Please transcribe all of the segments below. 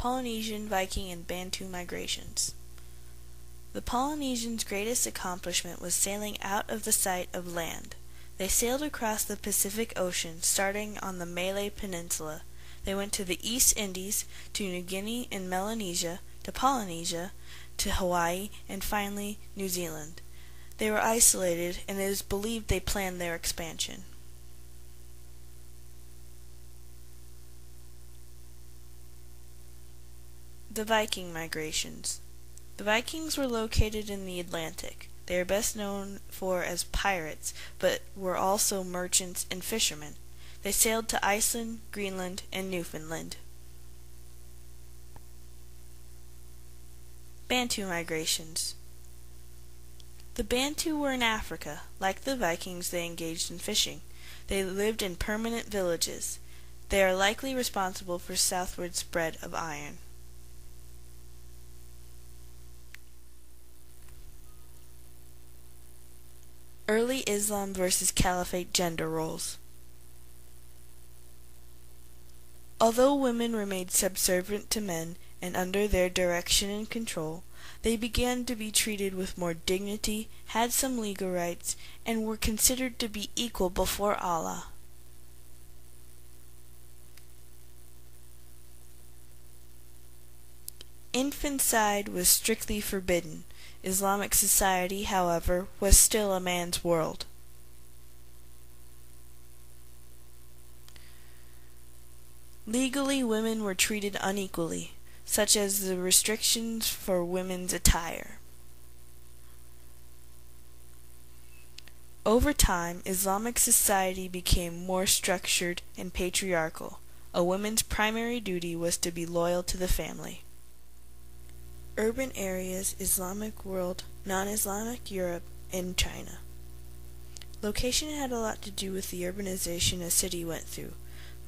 Polynesian, Viking, and Bantu migrations. The Polynesians' greatest accomplishment was sailing out of the sight of land. They sailed across the Pacific Ocean, starting on the Malay Peninsula. They went to the East Indies, to New Guinea and Melanesia, to Polynesia, to Hawaii, and finally New Zealand. They were isolated, and it is believed they planned their expansion. The Viking migrations. The Vikings were located in the Atlantic. They are best known for as pirates, but were also merchants and fishermen. They sailed to Iceland, Greenland, and Newfoundland. Bantu migrations. The Bantu were in Africa. Like the Vikings, they engaged in fishing. They lived in permanent villages. They are likely responsible for southward spread of iron. Early Islam versus Caliphate gender roles. Although women remained subservient to men and under their direction and control, they began to be treated with more dignity, had some legal rights, and were considered to be equal before Allah. Infanticide was strictly forbidden. Islamic society, however, was still a man's world. Legally, women were treated unequally, such as the restrictions for women's attire. Over time, Islamic society became more structured and patriarchal. A woman's primary duty was to be loyal to the family. Urban areas, Islamic world, non-Islamic Europe, and China. Location had a lot to do with the urbanization a city went through.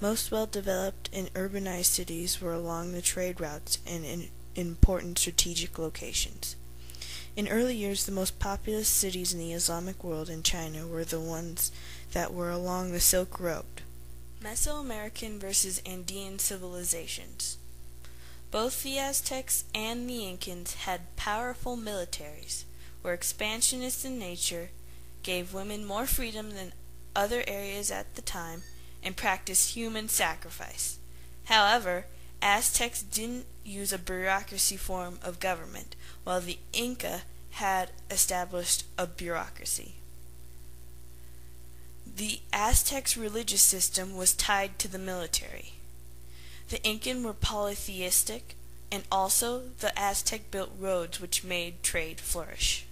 Most well-developed and urbanized cities were along the trade routes and in important strategic locations. In early years, the most populous cities in the Islamic world and China were the ones that were along the Silk Road. Mesoamerican versus Andean civilizations. Both the Aztecs and the Incans had powerful militaries, were expansionist in nature, gave women more freedom than other areas at the time, and practiced human sacrifice. However, Aztecs didn't use a bureaucracy form of government, while the Inca had established a bureaucracy. The Aztecs' religious system was tied to the military. The Incan were polytheistic, and also the Aztec built roads which made trade flourish.